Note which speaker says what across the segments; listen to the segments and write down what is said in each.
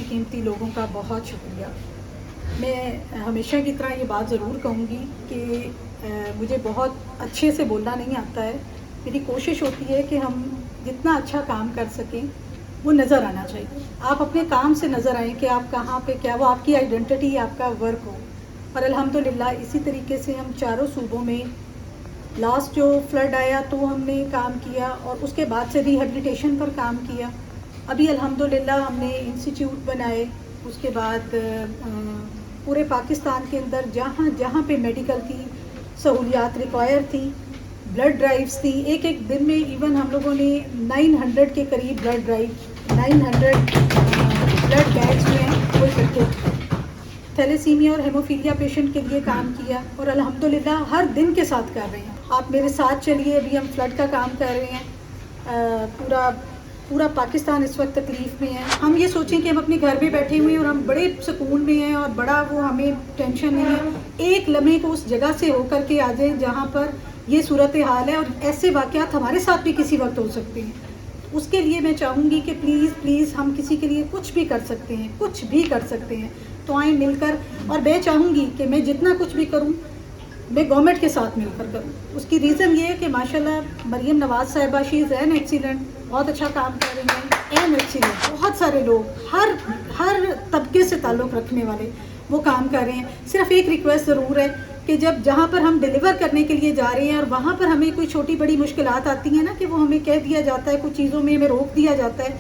Speaker 1: قیمتی لوگوں کا بہت شکریہ. میں ہمیشہ کی طرح یہ بات ضرور کہوں گی کہ مجھے بہت اچھے سے بولنا نہیں آتا ہے. میری کوشش ہوتی ہے کہ ہم جتنا اچھا کام کر سکیں وہ نظر آنا چاہیے. آپ اپنے کام سے نظر آئیں کہ آپ کہاں پہ کیا، وہ آپ کی آئیڈینٹی، آپ کا ورک ہو. اور الحمدللہ اسی طریقے سے ہم چاروں صوبوں میں لاسٹ جو فلڈ آیا تو ہم نے کام کیا، اور اس کے بعد سے ریہیبلیٹیشن پر کام کیا. ابھی الحمدللہ ہم نے انسٹیٹیوٹ بنائے. اس کے بعد پورے پاکستان کے اندر جہاں جہاں پہ میڈیکل کی سہولیات ریکوائر تھی، بلڈ ڈرائیوز تھی. ایک دن میں ایون ہم لوگوں نے 900 کے قریب بلڈ ڈرائیو، 900 بلڈ بیگس جو ہیں وہ اکٹھے تھیلیسیمیا اور ہیموفیلیا پیشنٹ کے لیے کام کیا. اور الحمدللہ ہر دن کے ساتھ کر رہے ہیں. آپ میرے ساتھ چلیے. ابھی ہم فلڈ کا کام کر رہے ہیں. پورا پاکستان اس وقت تکلیف میں ہے. ہم یہ سوچیں کہ ہم اپنے گھر میں بیٹھے ہوئے ہیں اور ہم بڑے سکون میں ہیں اور بڑا وہ ہمیں ٹینشن نہیں ہے. ایک لمحے کو اس جگہ سے ہو کر کے آ جائیں جہاں پر یہ صورتحال ہے، اور ایسے واقعات ہمارے ساتھ بھی کسی وقت ہو سکتے ہیں. اس کے لیے میں چاہوں گی کہ پلیز ہم کسی کے لیے کچھ بھی کر سکتے ہیں، کچھ بھی کر سکتے ہیں. تو آئیں مل کر. اور میں چاہوں گی کہ میں جتنا کچھ بھی کروں میں گورنمنٹ کے ساتھ مل کر کروں. اس کی ریزن یہ ہے کہ ماشاءاللہ مریم نواز صاحبہ شی از این ایکسیلنٹ، بہت اچھا کام کر رہی ہیں. An excellent. بہت سارے لوگ ہر طبقے سے تعلق رکھنے والے وہ کام کر رہے ہیں. صرف ایک ریکویسٹ ضرور ہے کہ جہاں پر ہم ڈیلیور کرنے کے لیے جا رہے ہیں اور وہاں پر ہمیں کوئی چھوٹی بڑی مشکلات آتی ہیں نا، کہ وہ ہمیں کہہ دیا جاتا ہے، کچھ چیزوں میں ہمیں روک دیا جاتا ہے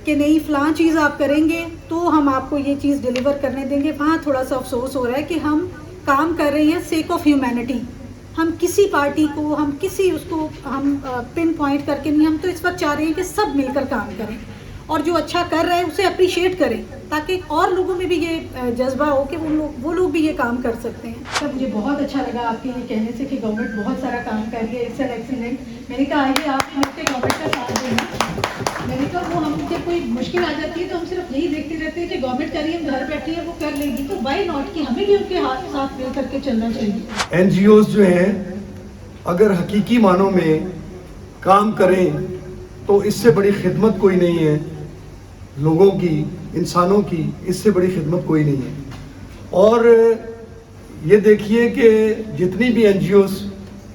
Speaker 1: کہ نہیں فلاں چیز آپ کریں گے تو ہم آپ کو یہ چیز ڈیلیور کرنے دیں گے. وہاں تھوڑا سا افسوس ہو رہا ہے کہ ہم کام کر رہے ہیں سیک آف ہیومینٹی. ہم کسی پارٹی کو، ہم کسی اس کو ہم پن پوائنٹ کر کے نہیں. ہم تو اس وقت چاہ رہے ہیں کہ سب مل کر کام کریں اور جو اچھا کر رہے ہیں اسے اپریشیٹ کریں، تاکہ اور لوگوں میں بھی یہ جذبہ ہو کہ وہ لوگ بھی یہ کام کر سکتے ہیں. سر مجھے بہت اچھا لگا آپ کے یہ کہنے سے کہ گورنمنٹ بہت سارا کام کر رہی ہے. It's an excellent. میں نے کہا آئیے آپ ہم سے گورنمنٹ کا ساتھ دیں. میں نے کہا وہ ہم جب کوئی مشکل آ جاتی ہے تو ہم صرف یہی دیکھتے رہتے ہیں کہ گورنمنٹ کر رہی ہے، ہم گھر بیٹھے ہیں وہ کر لے گی، تو وائی ناٹ کہ ہمیں بھی ان کے ساتھ مل کر کے چلنا چاہیے.
Speaker 2: این جی اوز جو ہیں اگر حقیقی معنوں میں کام کریں تو اس سے بڑی خدمت کوئی نہیں ہے. لوگوں کی، انسانوں کی اس سے بڑی خدمت کوئی نہیں ہے. اور یہ دیکھیے کہ جتنی بھی این جی اوز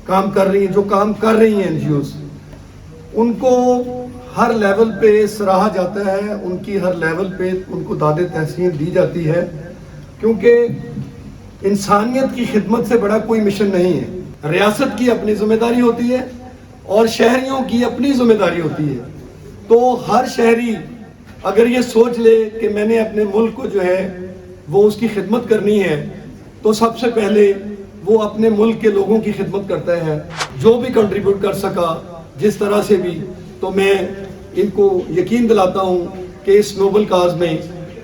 Speaker 2: کام کر رہی ہیں، جو کام کر رہی ہیں این جی اوز، ان کو ہر لیول پہ سراہا جاتا ہے. ان کی ہر لیول پہ ان کو داد تحسین دی جاتی ہے، کیونکہ انسانیت کی خدمت سے بڑا کوئی مشن نہیں ہے. ریاست کی اپنی ذمہ داری ہوتی ہے اور شہریوں کی اپنی ذمہ داری ہوتی ہے. تو ہر شہری اگر یہ سوچ لے کہ میں نے اپنے ملک کو جو ہے وہ اس کی خدمت کرنی ہے، تو سب سے پہلے وہ اپنے ملک کے لوگوں کی خدمت کرتا ہے. جو بھی کنٹریبیوٹ کر سکا جس طرح سے بھی، تو میں ان کو یقین دلاتا ہوں کہ اس نوبل کاز میں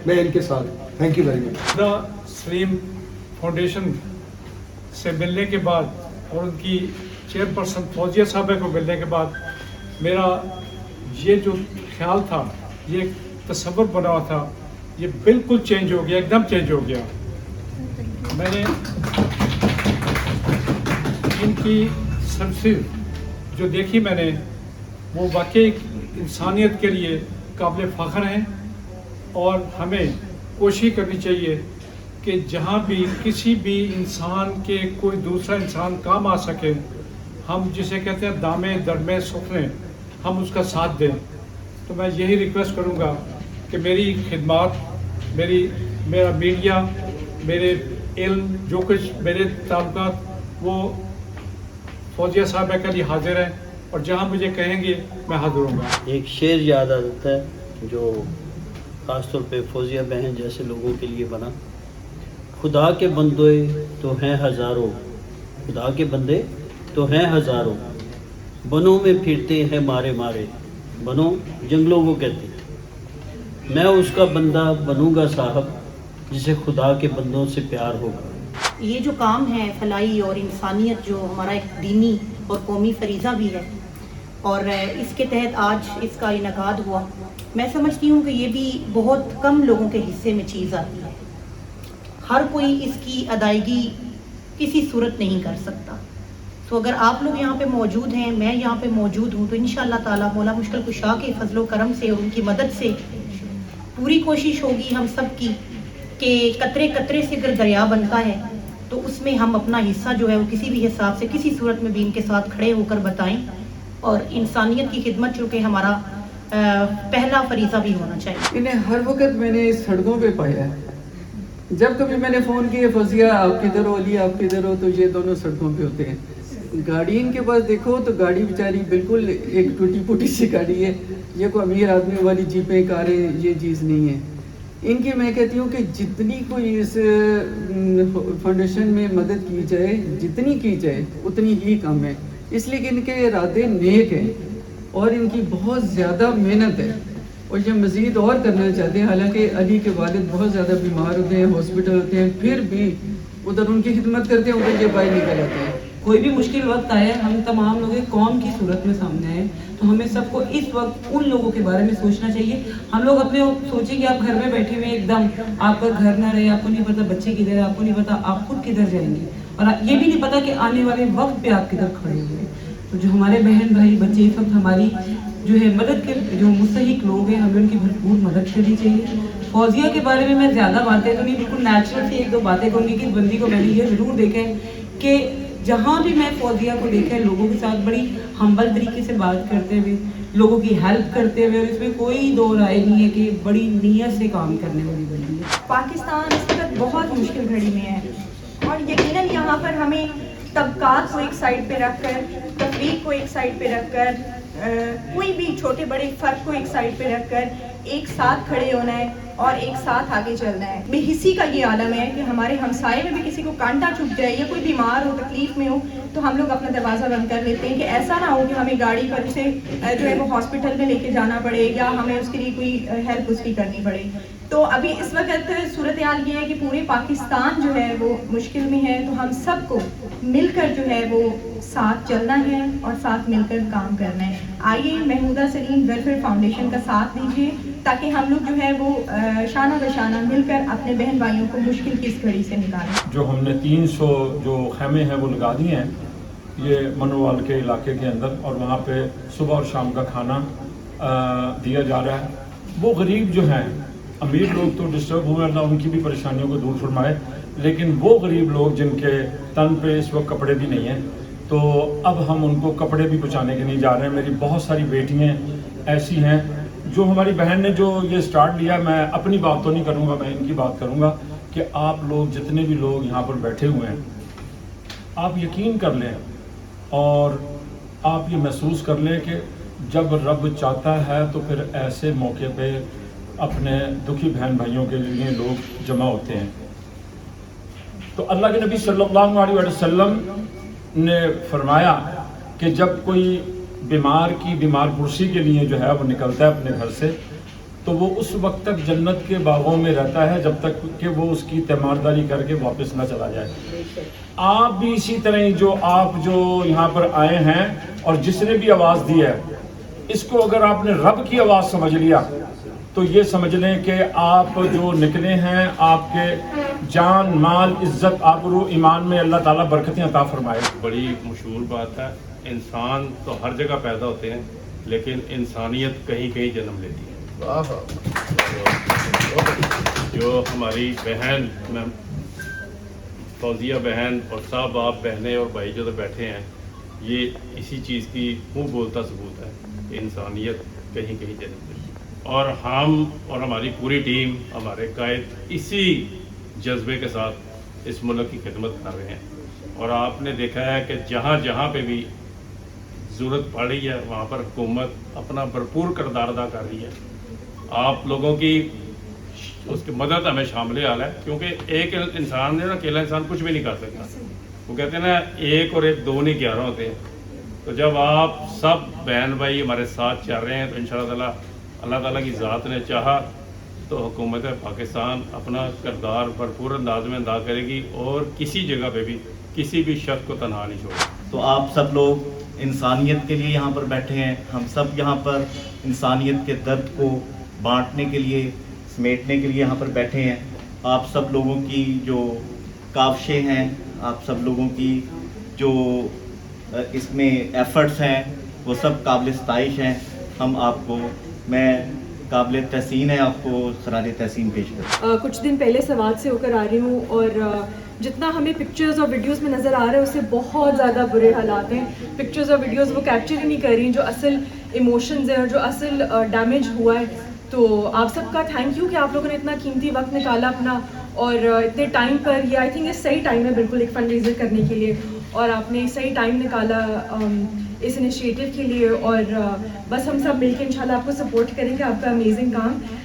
Speaker 2: میں ان کے ساتھ. Thank you very much.
Speaker 3: Saleem foundation سے ملنے کے بعد اور ان کی چیئرپرسن فوزیہ صاحبہ کو ملنے کے بعد میرا یہ جو خیال تھا، یہ تصور بنا ہوا تھا، یہ بالکل چینج ہو گیا، ایک دم چینج ہو گیا. میں نے ان کی سروسز جو دیکھی میں نے، وہ واقعی انسانیت کے لیے قابل فخر ہیں. اور ہمیں کوشش کرنی چاہیے کہ جہاں بھی کسی بھی انسان کے کوئی دوسرا انسان کام آ سکے، ہم جسے کہتے ہیں دامے درمے سکھنے، ہم اس کا ساتھ دیں. تو میں یہی ریکویسٹ کروں گا کہ میری خدمات، میرا میڈیا، میرے علم، جو کچھ میرے تعلقات، وہ فوزیہ صاحبہ کے لیے حاضر ہیں، اور جہاں مجھے کہیں گے میں حاضر ہوں گا.
Speaker 4: ایک شعر یاد آتا ہے جو خاص طور پہ فوزیہ بہن جیسے لوگوں کے لیے بنا: خدا کے بندے تو ہیں ہزاروں، خدا کے بندے تو ہیں ہزاروں، بنوں میں پھرتے ہیں مارے مارے، بنوں جنگلوں کو کہتے ہیں. میں اس کا بندہ بنوں گا صاحب جسے خدا کے بندوں سے پیار ہوگا.
Speaker 5: یہ جو کام ہے فلاحی اور انسانیت، جو ہمارا ایک دینی اور قومی فریضہ بھی ہے، اور اس کے تحت آج اس کا انعقاد ہوا، میں سمجھتی ہوں کہ یہ بھی بہت کم لوگوں کے حصے میں چیز آتی ہے. ہر کوئی اس کی ادائیگی کسی صورت نہیں کر سکتا. تو اگر آپ لوگ یہاں پہ موجود ہیں، میں یہاں پہ موجود ہوں، تو انشاءاللہ تعالی مولا مشکل کشا کے فضل و کرم سے اور ان کی مدد سے पूरी कोशिश होगी हम सब की कि कतरे कतरे से अगर दरिया बनता है तो उसमें हम अपना हिस्सा जो है वो किसी भी हिसाब से किसी सूरत में भी इनके साथ खड़े होकर बताएं, और इंसानियत की खिदमत चूँकि हमारा पहला फरीज़ा भी होना चाहिए।
Speaker 6: इन्हें हर वक्त मैंने सड़कों पे पाया है। जब कभी मैंने फ़ोन किया फौजिया आप किधर हो, अली आप किधर हो, तो ये दोनों सड़कों पे होते हैं। गाड़ी इनके पास देखो तो गाड़ी बेचारी बिल्कुल एक टूटी फूटी सी गाड़ी है, ये कोई अमीर आदमी वाली जीपें कारें ये चीज़ नहीं है इनकी। मैं कहती हूँ कि जितनी कोई इस फाउंडेशन में मदद की जाए, जितनी की जाए उतनी ही कम है, इसलिए कि इनके इरादे नेक हैं और इनकी बहुत ज़्यादा मेहनत है और ये मज़ीद और करना चाहते हैं। हालांकि अली के वालिद बहुत ज़्यादा बीमार होते हैं, हॉस्पिटल होते हैं, फिर भी उधर उनकी खिदमत करते हैं, उधर ये बाहर निकल आते हैं।
Speaker 7: कोई भी मुश्किल वक्त आए, हम तमाम लोग एक कौम की सूरत में सामने आए, तो हमें सबको इस वक्त उन लोगों के बारे में सोचना चाहिए। हम लोग अपने सोचें कि आप घर में बैठे हुए एकदम आपका घर ना रहे, आपको नहीं पता बच्चे किधर है, आपको नहीं पता आप खुद किधर जाएंगे, और ये भी नहीं पता कि आने वाले वक्त पे आप किधर खड़े हुए। तो जो हमारे बहन भाई बच्चे इस वक्त हमारी जो है मदद के जो मुस्तहिक लोग हैं, हमें उनकी भरपूर मदद करनी चाहिए। फौजिया के बारे में मैं ज़्यादा बातें तो नहीं, बिल्कुल नेचुरल सी एक दो बातें कहूँगी कि इस बंदी को मैंने ये ज़रूर देखा है कि जहाँ भी मैं फौजिया को देखा है लोगों के साथ बड़ी हम्बल तरीके से बात करते हुए, लोगों की हेल्प करते हुए, और इसमें कोई दो राय नहीं है कि बड़ी नीयत से काम करने वाली बंदी है।
Speaker 8: पाकिस्तान इस वक्त बहुत मुश्किल घड़ी में है और यकीनन यहाँ पर हमें तबकात को एक साइड पे रखकर, तफरीक को एक साइड पे रखकर, कोई भी छोटे बड़े फ़र्क को एक साइड पे रखकर एक साथ खड़े होना है और एक साथ आगे चलना है। बेहिसी का ये आलम है कि हमारे हमसाये में भी किसी को कांटा चुभ जाए या कोई बीमार हो, तकलीफ़ में हो, तो हम लोग अपना दरवाज़ा बंद कर लेते हैं कि ऐसा ना हो कि हमें गाड़ी पर उसे जो है वो हॉस्पिटल में लेके जाना पड़े या हमें उसके लिए कोई हेल्प उसकी करनी पड़े। तो अभी इस वक्त सूरत हाल ये है कि पूरे पाकिस्तान जो है वो मुश्किल में है, तो हम सबको मिलकर जो है वो साथ चलना है और साथ मिलकर काम करना है। आइए महमूदा सलीम वेलफेयर फाउंडेशन का साथ दीजिए ताकि हम लोग जो है वो शाना बशाना मिलकर अपने बहन भाइयों को मुश्किल की इस घड़ी से निकालें।
Speaker 3: जो हमने 300 जो खेमे हैं वो लगा दिए हैं ये मनोवाल के इलाके के अंदर, और वहाँ पे सुबह और शाम का खाना दिया जा रहा है। वो गरीब जो हैं, अमीर लोग तो डिस्टर्ब हुए, अल्लाह उनकी भी परेशानियों को दूर फरमाए, लेकिन वो गरीब लोग जिनके तन पे इस वक्त कपड़े भी नहीं हैं, तो अब हम उनको कपड़े भी पहुँचाने के लिए जा रहे हैं। मेरी बहुत सारी बेटियाँ ऐसी हैं जो हमारी बहन ने जो ये स्टार्ट लिया, मैं अपनी बात तो नहीं करूँगा, मैं इनकी बात करूँगा कि आप लोग जितने भी लोग यहाँ पर बैठे हुए हैं, आप यकीन कर लें और आप ये महसूस कर लें कि जब रब चाहता है तो फिर ऐसे मौके पे अपने दुखी बहन भाइयों के लिए लोग जमा होते हैं। तो अल्लाह के नबी सल्लल्लाहु अलैहि वसल्लम ने फरमाया कि जब कोई बीमार कुर्सी के लिए जो है वो निकलता है अपने घर से, तो वो उस वक्त तक जन्नत के बागों में रहता है जब तक कि वो उसकी तीमारदारी करके वापस ना चला जाए। आप भी इसी तरह ही आप जो यहाँ पर आए हैं और जिसने भी आवाज़ दी है, इसको अगर आपने रब की आवाज़ समझ लिया तो ये समझ लें कि आप जो निकले हैं, आपके जान माल इज्जत आबरू ईमान में अल्लाह ताला बरकतें अता फरमाए।
Speaker 9: बड़ी मशहूर बात है, इंसान तो हर जगह पैदा होते हैं लेकिन इंसानियत कहीं कहीं जन्म लेती है। जो हमारी बहन फौजिया बहन और सब आप बहनें और भाई जो तो बैठे हैं, ये इसी चीज़ की मुँह बोलता सबूत है कि इंसानियत कहीं कहीं जन्म लेती है। और हम और हमारी पूरी टीम, हमारे कायद इसी जज्बे के साथ इस मुल्क की खिदमत कर रहे हैं। और आपने देखा है कि जहाँ जहाँ पे भी ज़रूरत पड़ रही है वहाँ पर हुकूमत अपना भरपूर किरदार अदा कर रही है। आप लोगों की उसकी मदद हमें शामिल हाल है, क्योंकि एक इंसान है ना, अकेला इंसान कुछ भी नहीं कर सकता। वो कहते हैं ना, एक और एक दो नहीं 11 होते हैं। तो जब आप सब बहन भाई हमारे साथ चल रहे हैं तो इंशाअल्लाह अल्लाह ताला की ज़ात ने चाहा तो हुकूमत पाकिस्तान अपना किरदार भरपूर अंदाज में अदा करेगी और किसी जगह पे भी किसी भी शख्स को तनहा नहीं छोड़ेगी।
Speaker 10: तो आप सब लोग इंसानियत के लिए यहाँ पर बैठे हैं, हम सब यहाँ पर इंसानियत के दर्द को बांटने के लिए, समेटने के लिए यहाँ पर बैठे हैं। आप सब लोगों की जो काविशें हैं, आप सब लोगों की जो इसमें एफ़र्ट्स हैं, वो सब काबिल सताइश हैं। हम आपको, मैं काबिल तहसीन है, आपको खराज तहसीन पेश कर।
Speaker 11: कुछ दिन पहले सवात से होकर आ रही हूँ और जितना हमें पिक्चर्स और वीडियोस में नज़र आ रहा है उससे बहुत ज़्यादा बुरे हालात हैं। पिक्चर्स और वीडियोस वो कैप्चर ही नहीं कर रही जो असल इमोशंस हैं और जो असल डैमेज हुआ है। तो आप सबका थैंक यू कि आप लोगों ने इतना कीमती वक्त निकाला अपना और इतने टाइम पर, ये आई थिंक ये सही टाइम है बिल्कुल एक फंड रेजर करने के लिए, और आपने सही टाइम निकाला इस इनिशिएटिव के लिए। और बस हम सब मिलकर इंशाल्लाह आपको सपोर्ट करेंगे, आपका अमेजिंग काम।